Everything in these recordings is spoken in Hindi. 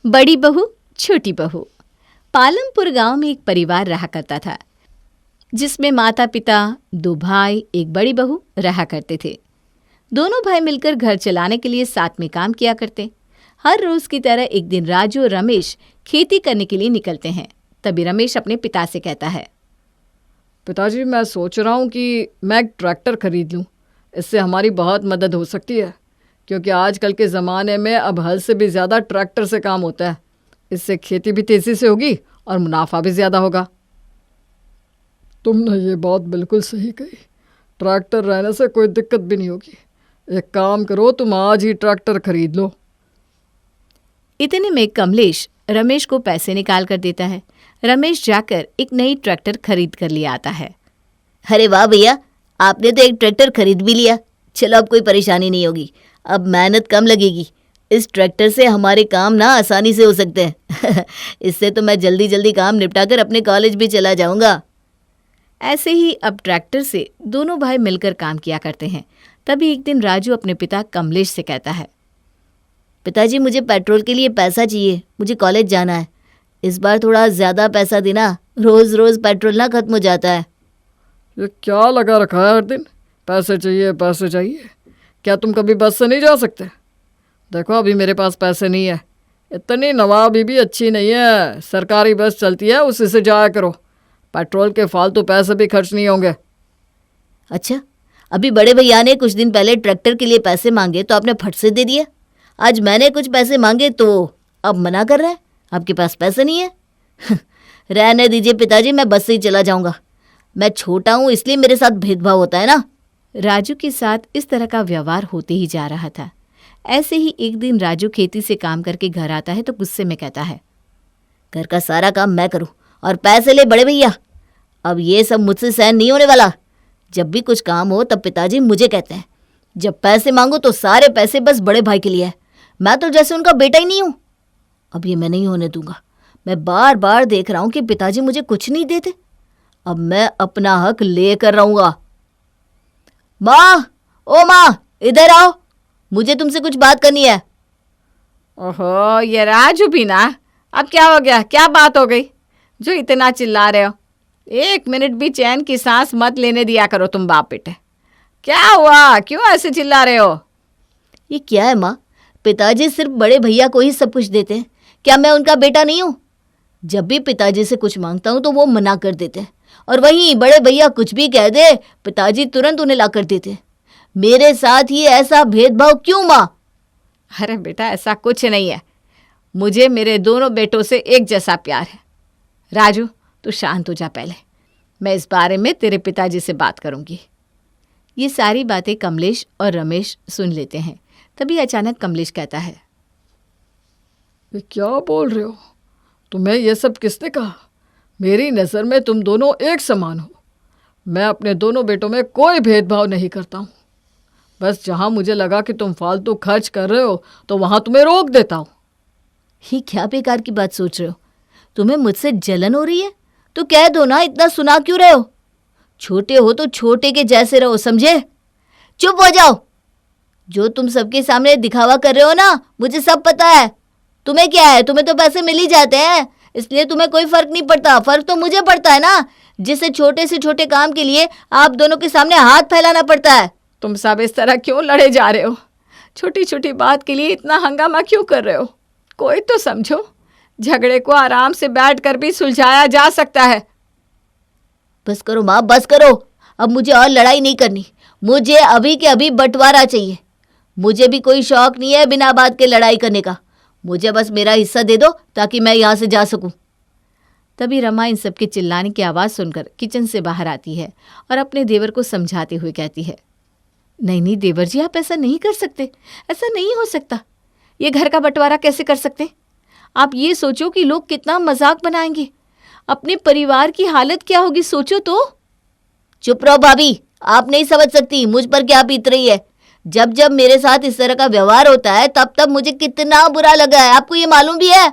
बड़ी बहू छोटी बहू। पालमपुर गांव में एक परिवार रहा करता था, जिसमें माता पिता, 2 भाई, एक बड़ी बहू रहा करते थे। दोनों भाई मिलकर घर चलाने के लिए साथ में काम किया करते। हर रोज की तरह एक दिन राजू और रमेश खेती करने के लिए निकलते हैं। तभी रमेश अपने पिता से कहता है, पिताजी, मैं सोच रहा हूँ कि मैं एक ट्रैक्टर खरीद लूँ। इससे हमारी बहुत मदद हो सकती है, क्योंकि आजकल के ज़माने में अब हल से भी ज़्यादा ट्रैक्टर से काम होता है। इससे खेती भी तेज़ी से होगी और मुनाफा भी ज़्यादा होगा। तुमने ये बात बिल्कुल सही कही। ट्रैक्टर रहने से कोई दिक्कत भी नहीं होगी। एक काम करो, तुम आज ही ट्रैक्टर खरीद लो। इतने में कमलेश रमेश को पैसे निकाल कर देता है। रमेश जाकर एक नई ट्रैक्टर खरीद कर ले आता है। अरे वाह भैया, आपने तो एक ट्रैक्टर खरीद भी लिया। चलो, अब कोई परेशानी नहीं होगी, अब मेहनत कम लगेगी। इस ट्रैक्टर से हमारे काम ना आसानी से हो सकते हैं। इससे तो मैं जल्दी जल्दी काम निपटाकर अपने कॉलेज भी चला जाऊंगा। ऐसे ही अब ट्रैक्टर से दोनों भाई मिलकर काम किया करते हैं। तभी एक दिन राजू अपने पिता कमलेश से कहता है, पिताजी, मुझे पेट्रोल के लिए पैसा चाहिए, मुझे कॉलेज जाना है। इस बार थोड़ा ज़्यादा पैसा देना, रोज़ रोज़ पेट्रोल ना खत्म हो जाता है। ये क्या लगा रखा है हर दिन? पैसे चाहिए, पैसे चाहिए। क्या तुम कभी बस से नहीं जा सकते? देखो, अभी मेरे पास पैसे नहीं है। इतनी नवाबी भी अच्छी नहीं है। सरकारी बस चलती है, उसी से जाया करो। पेट्रोल के फालतू पैसे भी खर्च नहीं होंगे। अच्छा, अभी बड़े भैया ने कुछ दिन पहले ट्रैक्टर के लिए पैसे मांगे तो आपने फट से दे दिया। आज मैंने कुछ पैसे मांगे तो अब मना कर रहा है, आपके पास पैसे नहीं है। रहने दीजिए पिताजी, मैं बस से ही चला जाऊंगा। मैं छोटा हूँ इसलिए मेरे साथ भेदभाव होता है ना। राजू के साथ इस तरह का व्यवहार होते ही जा रहा था। ऐसे ही एक दिन राजू खेती से काम करके घर आता है तो गुस्से में कहता है, घर का सारा काम मैं करूँ और पैसे ले बड़े भैया। अब ये सब मुझसे सहन नहीं होने वाला। जब भी कुछ काम हो तब पिताजी मुझे कहते हैं, जब पैसे मांगो तो सारे पैसे बस बड़े भाई के लिए है। मैं तो जैसे उनका बेटा ही नहीं हूँ। अब ये मैं नहीं होने दूंगा। मैं बार बार देख रहा हूँ कि पिताजी मुझे कुछ नहीं देते। अब मैं अपना हक लेकर रहूंगा। माँ, ओ माँ, इधर आओ, मुझे तुमसे कुछ बात करनी है। ओहो, ये राजू भी ना, अब क्या हो गया? क्या बात हो गई जो इतना चिल्ला रहे हो? 1 मिनट भी चैन की सांस मत लेने दिया करो तुम बाप बेटे। क्या हुआ? क्यों ऐसे चिल्ला रहे हो? ये क्या है माँ? पिताजी सिर्फ बड़े भैया को ही सब कुछ देते हैं। क्या मैं उनका बेटा नहीं हूँ? जब भी पिताजी से कुछ मांगता हूँ तो वो मना कर देते हैं, और वहीं बड़े भैया कुछ भी कह दे, पिताजी तुरंत उन्हें ला कर देते हैं। मेरे साथ ही ऐसा भेदभाव क्यों माँ? अरे बेटा, ऐसा कुछ नहीं है। मुझे मेरे दोनों बेटों से एक जैसा प्यार है। राजू, तू शांत हो जा पहले। मैं इस बारे में तेरे पिताजी से बात करूंगी। ये सारी बातें कमलेश और रमेश सुन लेते हैं। तभी अचानक कमलेश कहता है, ये क्या बोल रहे हो? तुम्हें ये सब किसने कहा? मेरी नज़र में तुम दोनों एक समान हो। मैं अपने दोनों बेटों में कोई भेदभाव नहीं करता हूँ। बस जहाँ मुझे लगा कि तुम फालतू खर्च कर रहे हो तो वहाँ तुम्हें रोक देता हूँ। ही क्या बेकार की बात सोच रहे हो? तुम्हें मुझसे जलन हो रही है तो कह दो ना, इतना सुना क्यों रहे हो? छोटे हो तो छोटे के जैसे रहो, समझे? चुप हो जाओ। जो तुम सबके सामने दिखावा कर रहे हो ना, मुझे सब पता है। तुम्हें क्या है, तुम्हें तो पैसे मिल ही जाते हैं, इसलिए तुम्हें कोई फर्क नहीं पड़ता। फर्क तो मुझे पड़ता है ना, जिससे छोटे से छोटे काम के लिए आप दोनों के सामने हाथ फैलाना पड़ता है। तुम सब इस तरह क्यों लड़े जा रहे हो? छोटी छोटी बात के लिए इतना हंगामा क्यों कर रहे हो? कोई तो समझो। झगड़े को आराम से बैठकर भी सुलझाया जा सकता है। बस करो माँ, बस करो। अब मुझे और लड़ाई नहीं करनी। मुझे अभी के अभी बंटवारा चाहिए। मुझे भी कोई शौक नहीं है बिना बात के लड़ाई करने का। मुझे बस मेरा हिस्सा दे दो ताकि मैं यहाँ से जा सकूं। तभी रमा इन सबके चिल्लाने की आवाज़ सुनकर किचन से बाहर आती है और अपने देवर को समझाते हुए कहती है, नहीं नहीं देवर जी, आप ऐसा नहीं कर सकते। ऐसा नहीं हो सकता। ये घर का बंटवारा कैसे कर सकते? आप ये सोचो कि लोग कितना मजाक बनाएंगे। अपने परिवार की हालत क्या होगी, सोचो तो। चुप रहो भाभी, आप नहीं समझ सकती मुझ पर क्या बीत रही है। जब जब मेरे साथ इस तरह का व्यवहार होता है तब तब मुझे कितना बुरा लगा है, आपको ये मालूम भी है।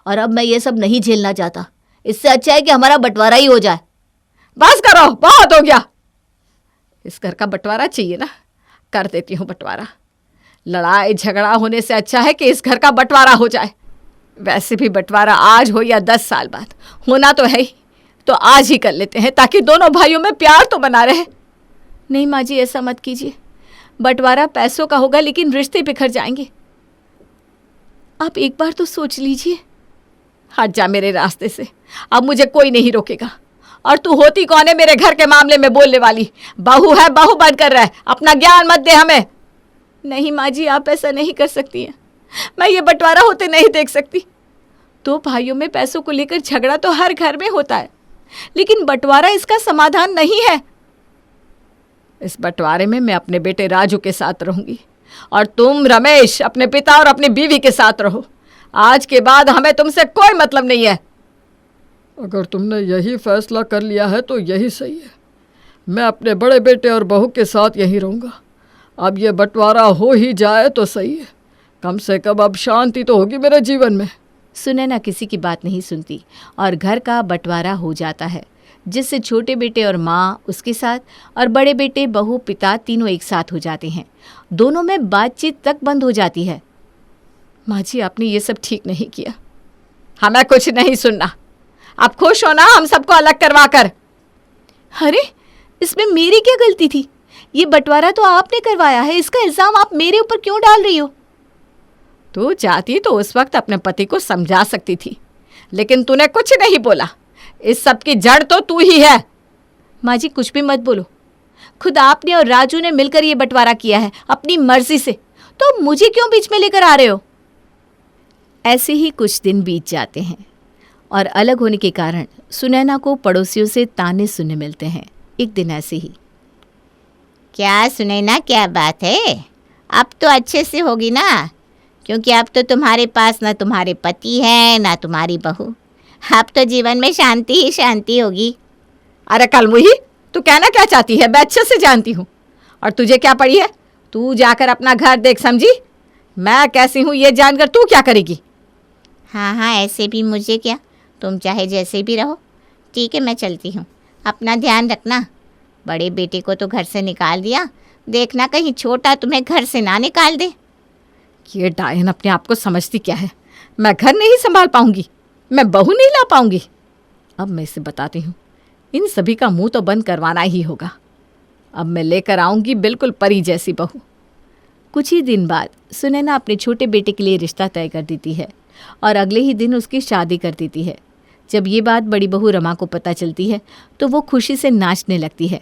और अब मैं ये सब नहीं झेलना चाहता। इससे अच्छा है कि हमारा बंटवारा ही हो जाए। बस करो, बहुत हो गया। इस घर का बंटवारा चाहिए ना, कर देती हूँ बंटवारा। लड़ाई झगड़ा होने से अच्छा है कि इस घर का बंटवारा हो जाए। वैसे भी बंटवारा आज हो या 10 साल बाद, होना तो है ही, तो आज ही कर लेते हैं ताकि दोनों भाइयों में प्यार तो बना रहे। नहीं माँ जी, ऐसा मत कीजिए। बंटवारा पैसों का होगा लेकिन रिश्ते बिखर जाएंगे। आप एक बार तो सोच लीजिए। हट जा मेरे रास्ते से, अब मुझे कोई नहीं रोकेगा। और तू होती कौन है मेरे घर के मामले में बोलने वाली? बहू है, बहू बनकर रह, अपना ज्ञान मत दे हमें। नहीं माँ जी, आप ऐसा नहीं कर सकती हैं। मैं ये बंटवारा होते नहीं देख सकती। दो भाइयों में पैसों को लेकर झगड़ा तो हर घर में होता है, लेकिन बंटवारा इसका समाधान नहीं है। इस बंटवारे में मैं अपने बेटे राजू के साथ रहूंगी और तुम रमेश अपने पिता और अपनी बीवी के साथ रहो। आज के बाद हमें तुमसे कोई मतलब नहीं है। अगर तुमने यही फैसला कर लिया है तो यही सही है। मैं अपने बड़े बेटे और बहू के साथ यहीं रहूँगा। अब ये बंटवारा हो ही जाए तो सही है, कम से कम अब शांति तो होगी मेरे जीवन में। सुनैना किसी की बात नहीं सुनती और घर का बंटवारा हो जाता है, जिससे छोटे बेटे और माँ उसके साथ और बड़े बेटे बहू पिता तीनों एक साथ हो जाते हैं। दोनों में बातचीत तक बंद हो जाती है। माँ जी, आपने ये सब ठीक नहीं किया। हमें कुछ नहीं सुनना। आप खुश हो ना हम सबको अलग करवा कर? अरे, इसमें मेरी क्या गलती थी? ये बंटवारा तो आपने करवाया है, इसका इल्ज़ाम आप मेरे ऊपर क्यों डाल रही हो? तू चाहती तो उस वक्त अपने पति को समझा सकती थी, लेकिन तूने कुछ नहीं बोला। इस सब की जड़ तो तू ही है। माँ जी, कुछ भी मत बोलो। खुद आपने और राजू ने मिलकर ये बंटवारा किया है अपनी मर्जी से, तो मुझे क्यों बीच में लेकर आ रहे हो? ऐसे ही कुछ दिन बीत जाते हैं और अलग होने के कारण सुनैना को पड़ोसियों से ताने सुनने मिलते हैं। एक दिन ऐसे ही, क्या सुनैना, क्या बात है? अब तो अच्छे से होगी ना, क्योंकि अब तो तुम्हारे पास ना तुम्हारे पति है ना तुम्हारी बहू। अब तो जीवन में शांति ही शांति होगी। अरे कलमुही, तू कहना क्या चाहती है? मैं अच्छे से जानती हूँ। और तुझे क्या पड़ी है? तू जाकर अपना घर देख, समझी? मैं कैसी हूँ ये जानकर तू क्या करेगी? हाँ हाँ, ऐसे भी मुझे क्या, तुम चाहे जैसे भी रहो। ठीक है, मैं चलती हूँ। अपना ध्यान रखना। बड़े बेटे को तो घर से निकाल दिया, देखना कहीं छोटा तुम्हें घर से ना निकाल दे। ये डायन अपने आप को समझती क्या है? मैं घर नहीं संभाल पाऊंगी, मैं बहू नहीं ला पाऊंगी। अब मैं इसे बताती हूँ, इन सभी का मुंह तो बंद करवाना ही होगा। अब मैं लेकर आऊंगी बिल्कुल परी जैसी बहू। कुछ ही दिन बाद सुनैना अपने छोटे बेटे के लिए रिश्ता तय कर देती है और अगले ही दिन उसकी शादी कर देती है। जब ये बात बड़ी बहू रमा को पता चलती है तो वो खुशी से नाचने लगती है।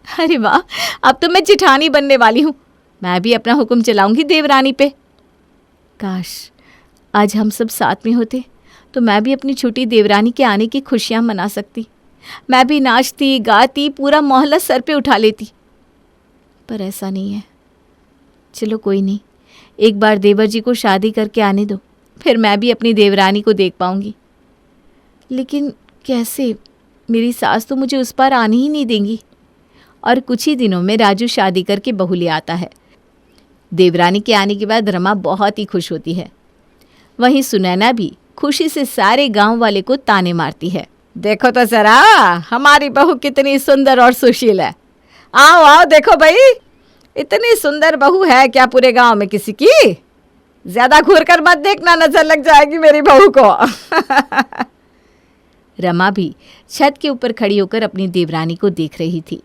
अरे वाह, अब तो मैं जिठानी बनने वाली हूँ। मैं भी अपना हुक्म चलाऊंगी देवरानी पे। काश आज हम सब साथ में होते तो मैं भी अपनी छोटी देवरानी के आने की खुशियाँ मना सकती। मैं भी नाचती गाती, पूरा मोहल्ला सर पे उठा लेती। पर ऐसा नहीं है। चलो कोई नहीं, एक बार देवर जी को शादी करके आने दो, फिर मैं भी अपनी देवरानी को देख पाऊंगी। लेकिन कैसे? मेरी सास तो मुझे उस पार आने ही नहीं देंगी। और कुछ ही दिनों में राजू शादी करके बहू ले आता है। देवरानी के आने के बाद रमा बहुत ही खुश होती है। वहीं सुनैना भी खुशी से सारे गांव वाले को ताने मारती है। देखो तो जरा हमारी बहू कितनी सुंदर और सुशील है। आओ आओ देखो भाई, इतनी सुंदर बहू है क्या पूरे गांव में किसी की? ज्यादा घूर कर मत देखना, नजर लग जाएगी मेरी बहू को। रमा भी छत के ऊपर खड़ी होकर अपनी देवरानी को देख रही थी,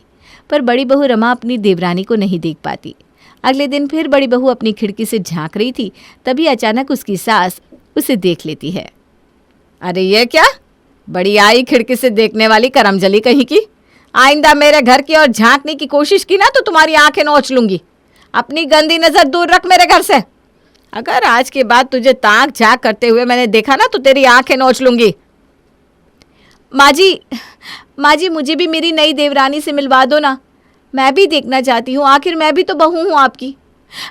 पर बड़ी बहू रमा अपनी देवरानी को नहीं देख पाती। अगले दिन फिर बड़ी बहू अपनी खिड़की से झांक रही थी, तभी अचानक उसकी सास उसे देख लेती है। अरे ये क्या, बड़ी आई खिड़की से देखने वाली करमजली कहीं की। आइंदा मेरे घर की और झांकने की कोशिश की ना तो तुम्हारी आंखें नोच लूंगी। अपनी गंदी नजर दूर रख मेरे घर से। अगर आज के बाद तुझे ताक झांक करते हुए मैंने देखा ना तो तेरी आंखें नोच लूंगी। माँ जी, मुझे भी मेरी नई देवरानी से मिलवा दो ना। मैं भी देखना चाहती हूँ, आखिर मैं भी तो बहू हूँ आपकी।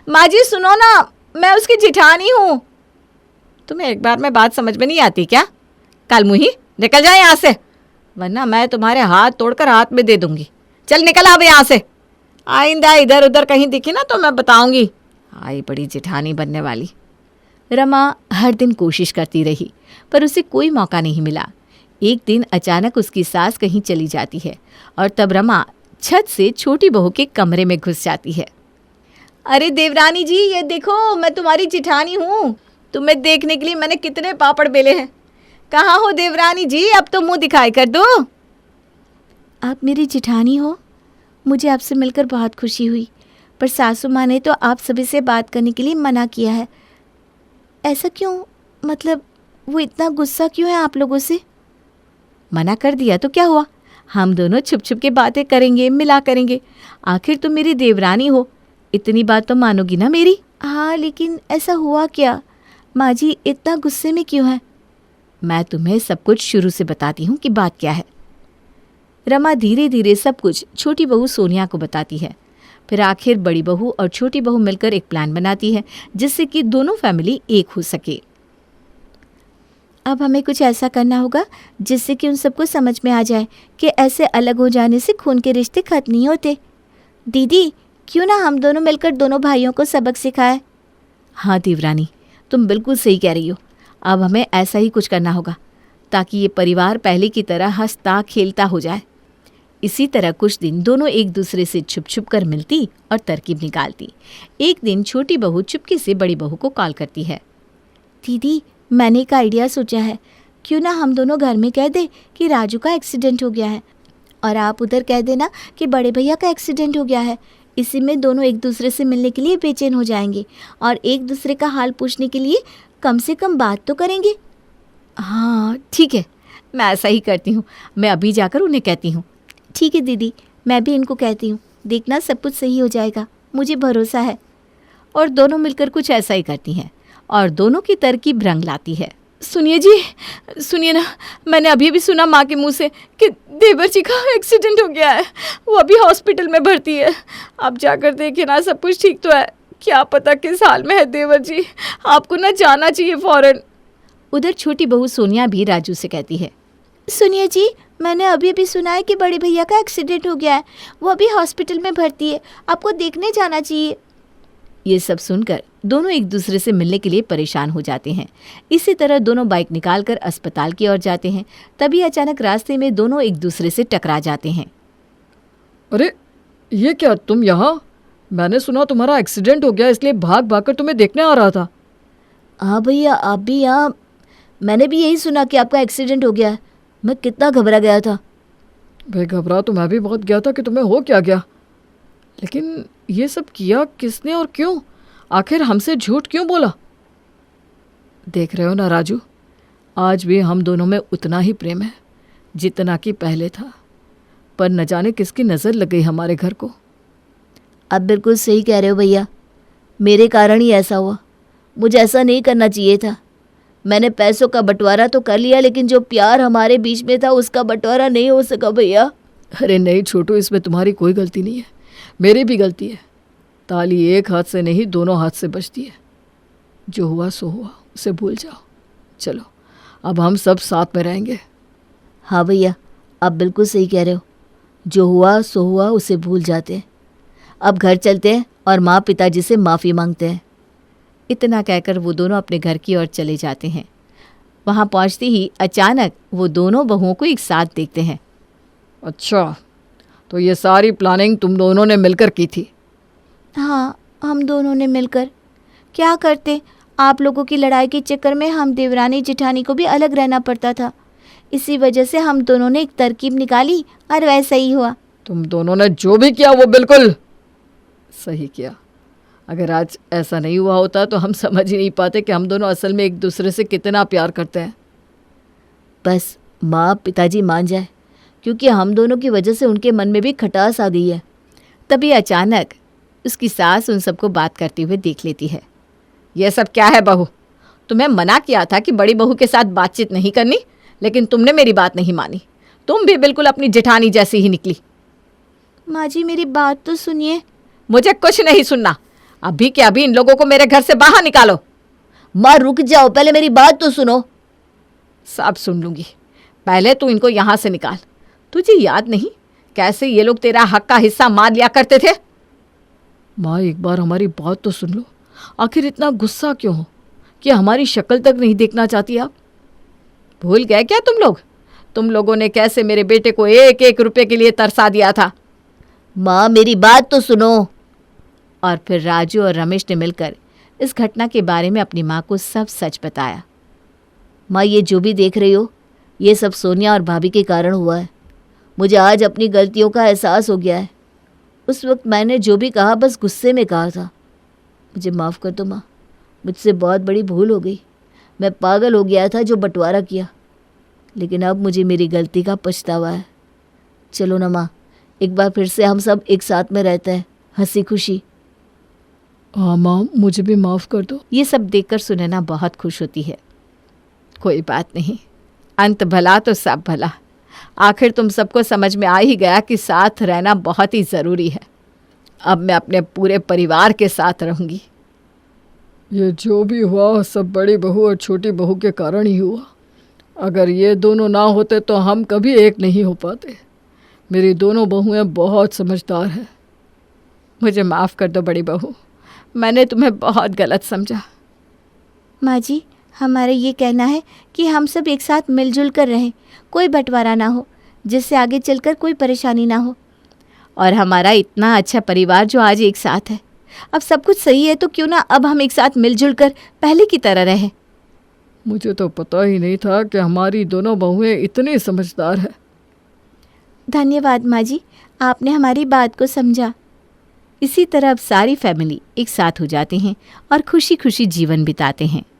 माँ जी सुनो ना, मैं उसकी जिठानी हूँ। तुम्हें एक बार में बात समझ में नहीं आती क्या? कलमुही, निकल जाए यहाँ से, वरना मैं तुम्हारे हाथ तोड़कर हाथ में दे दूंगी। चल निकल अब यहाँ से। आइंदा इधर उधर कहीं दिखी ना तो मैं बताऊंगी। आई बड़ी जिठानी बनने वाली। रमा हर दिन कोशिश करती रही, पर उसे कोई मौका नहीं मिला। एक दिन अचानक उसकी सास कहीं चली जाती है और तब रमा छत से छोटी बहू के कमरे में घुस जाती है। अरे देवरानी जी, ये देखो मैं तुम्हारी जिठानी हूँ। तुम्हें देखने के लिए मैंने कितने पापड़ बेले हैं। कहाँ हो देवरानी जी, अब तो मुंह दिखाई कर दो। आप मेरी जिठानी हो, मुझे आपसे मिलकर बहुत खुशी हुई, पर सासू माँ ने तो आप सभी से बात करने के लिए मना किया है। ऐसा क्यों? मतलब वो इतना गुस्सा क्यों है आप लोगों से? मना कर दिया तो क्या हुआ, हम दोनों छुप छुप के बातें करेंगे, मिला करेंगे। आखिर तुम मेरी देवरानी हो, इतनी बात तो मानोगी ना मेरी। हाँ, लेकिन ऐसा हुआ क्या? माँ जी इतना गुस्से में क्यों है? मैं तुम्हें सब कुछ शुरू से बताती हूँ कि बात क्या है। रमा धीरे धीरे सब कुछ छोटी बहू सोनिया को बताती है। फिर आखिर बड़ी बहू और छोटी बहू मिलकर एक प्लान बनाती है जिससे कि दोनों फैमिली एक हो सके। अब हमें कुछ ऐसा करना होगा जिससे कि उन सबको समझ में आ जाए कि ऐसे अलग हो जाने से खून के रिश्ते खत्म नहीं होते। दीदी, क्यों ना हम दोनों मिलकर दोनों भाइयों को सबक सिखाएं? हाँ देवरानी, तुम बिल्कुल सही कह रही हो। अब हमें ऐसा ही कुछ करना होगा ताकि ये परिवार पहले की तरह हंसता खेलता हो जाए। इसी तरह कुछ दिन दोनों एक दूसरे से छुप छुप कर मिलती और तरकीब निकालती। एक दिन छोटी बहू चुपके से बड़ी बहू को कॉल करती है। दीदी, मैंने एक आइडिया सोचा है। क्यों ना हम दोनों घर में कह दे कि राजू का एक्सीडेंट हो गया है और आप उधर कह देना कि बड़े भैया का एक्सीडेंट हो गया है। इसी में दोनों एक दूसरे से मिलने के लिए बेचैन हो जाएंगे और एक दूसरे का हाल पूछने के लिए कम से कम बात तो करेंगे। हाँ ठीक है, मैं ऐसा ही करती हूँ। मैं अभी जाकर उन्हें कहती हूँ। ठीक है दीदी, मैं भी इनको कहती हूँ। देखना सब कुछ सही हो जाएगा, मुझे भरोसा है। और दोनों मिलकर कुछ ऐसा ही करती हैं और दोनों की तरकीब रंग लाती है। सुनिए जी, सुनिए ना, मैंने अभी भी सुना माँ के मुंह से कि देवर जी का एक्सीडेंट हो गया है। वो अभी हॉस्पिटल में भर्ती है। आप जाकर देखिए ना, सब कुछ ठीक तो है। क्या पता किस हाल में है देवर जी, आपको ना जाना चाहिए फौरन। उधर छोटी बहू सोनिया भी राजू से कहती है। सुनिए जी, मैंने अभी अभी सुना है कि बड़े भैया का एक्सीडेंट हो गया है। वो अभी हॉस्पिटल में भर्ती है, आपको देखने जाना चाहिए। ये सब सुनकर दोनों एक दूसरे से मिलने के लिए परेशान हो जाते हैं। इसी तरह दोनों बाइक निकालकर अस्पताल की ओर जाते हैं। तभी अचानक रास्ते में दोनों एक दूसरे से टकरा जाते हैं। अरे ये क्या, तुम यहाँ? मैंने सुना तुम्हारा एक्सीडेंट हो गया, इसलिए भाग भाग कर तुम्हें देखने आ रहा था। हाँ भैया, आप भी यहाँ? मैंने भी यही सुना कि आपका एक्सीडेंट हो गया है। मैं कितना घबरा गया था। भाई घबरा तो मैं भी बहुत गया था कि तुम्हें हो क्या गया, लेकिन ये सब किया किसने और क्यों? आखिर हमसे झूठ क्यों बोला? देख रहे हो ना राजू, आज भी हम दोनों में उतना ही प्रेम है जितना कि पहले था, पर न जाने किसकी नज़र लग गई हमारे घर को। आप बिल्कुल सही कह रहे हो भैया, मेरे कारण ही ऐसा हुआ। मुझे ऐसा नहीं करना चाहिए था। मैंने पैसों का बंटवारा तो कर लिया, लेकिन जो प्यार हमारे बीच में था उसका बंटवारा नहीं हो सका भैया। अरे नहीं छोटू, इसमें तुम्हारी कोई गलती नहीं है, मेरी भी गलती है। ताली एक हाथ से नहीं, दोनों हाथ से बजती है। जो हुआ सो हुआ, उसे भूल जाओ। चलो अब हम सब साथ में रहेंगे। हाँ भैया, आप बिल्कुल सही कह रहे हो। जो हुआ सो हुआ, उसे भूल जाते हैं। अब घर चलते हैं और माँ पिताजी से माफ़ी मांगते हैं। इतना कहकर वो दोनों अपने घर की ओर चले जाते हैं। वहाँ पहुँचते ही अचानक वो दोनों बहुओं को एक साथ देखते हैं। अच्छा, तो ये सारी प्लानिंग तुम दोनों ने मिलकर की थी? हाँ, हम दोनों ने मिलकर। क्या करते, आप लोगों की लड़ाई के चक्कर में हम देवरानी जिठानी को भी अलग रहना पड़ता था। इसी वजह से हम दोनों ने एक तरकीब निकाली और वैसा ही हुआ। तुम दोनों ने जो भी किया वो बिल्कुल सही किया। अगर आज ऐसा नहीं हुआ होता तो हम समझ ही नहीं पाते कि हम दोनों असल में एक दूसरे से कितना प्यार करते हैं। बस माँ पिताजी मान जाए, क्योंकि हम दोनों की वजह से उनके मन में भी खटास आ गई है। तभी अचानक उसकी सास उन सबको बात करते हुए देख लेती है। यह सब क्या है बहू? तुम्हें मना किया था कि बड़ी बहू के साथ बातचीत नहीं करनी, लेकिन तुमने मेरी बात नहीं मानी। तुम भी बिल्कुल अपनी जेठानी जैसी ही निकली। माँ जी, मेरी बात तो सुनिए। मुझे कुछ नहीं सुनना। अभी के अभी इन लोगों को मेरे घर से बाहर निकालो। माँ रुक जाओ, पहले मेरी बात तो सुनो। सब सुन लूंगी, पहले तू इनको यहाँ से निकाल। तुझे याद नहीं कैसे ये लोग तेरा हक का हिस्सा मार लिया करते थे? माँ एक बार हमारी बात तो सुन लो। आखिर इतना गुस्सा क्यों हो कि हमारी शक्ल तक नहीं देखना चाहती आप? भूल गए क्या तुम लोग? तुम लोगों ने कैसे मेरे बेटे को एक एक रुपए के लिए तरसा दिया था। माँ मेरी बात तो सुनो। और फिर राजू और रमेश ने मिलकर इस घटना के बारे में अपनी माँ को सब सच बताया। माँ, ये जो भी देख रही हो, ये सब सोनिया और भाभी के कारण हुआ है। मुझे आज अपनी गलतियों का एहसास हो गया है। उस वक्त मैंने जो भी कहा बस गुस्से में कहा था। मुझे माफ़ कर दो माँ, मुझसे बहुत बड़ी भूल हो गई। मैं पागल हो गया था जो बंटवारा किया, लेकिन अब मुझे मेरी गलती का पछतावा है। चलो ना माँ, एक बार फिर से हम सब एक साथ में रहते हैं, हंसी खुशी। हाँ माँ, मुझे भी माफ़ कर दो। ये सब देखकर सुनैना बहुत खुश होती है। कोई बात नहीं, अंत भला तो सब भला। आखिर तुम सबको समझ में आ ही गया कि साथ रहना बहुत ही ज़रूरी है। अब मैं अपने पूरे परिवार के साथ रहूँगी। ये जो भी हुआ सब बड़ी बहू और छोटी बहू के कारण ही हुआ। अगर ये दोनों ना होते तो हम कभी एक नहीं हो पाते। मेरी दोनों बहुएं बहुत समझदार हैं। मुझे माफ़ कर दो बड़ी बहू, मैंने तुम्हें बहुत गलत समझा। माँ जी, हमारा ये कहना है कि हम सब एक साथ मिलजुल कर रहें, कोई बंटवारा ना हो, जिससे आगे चलकर कोई परेशानी ना हो। और हमारा इतना अच्छा परिवार जो आज एक साथ है, अब सब कुछ सही है तो क्यों ना अब हम एक साथ मिलजुल कर पहले की तरह रहें। मुझे तो पता ही नहीं था कि हमारी दोनों बहुएं इतनी समझदार हैं। धन्यवाद माँ जी, आपने हमारी बात को समझा। इसी तरह अब सारी फैमिली एक साथ हो जाते हैं और खुशी खुशी जीवन बिताते हैं।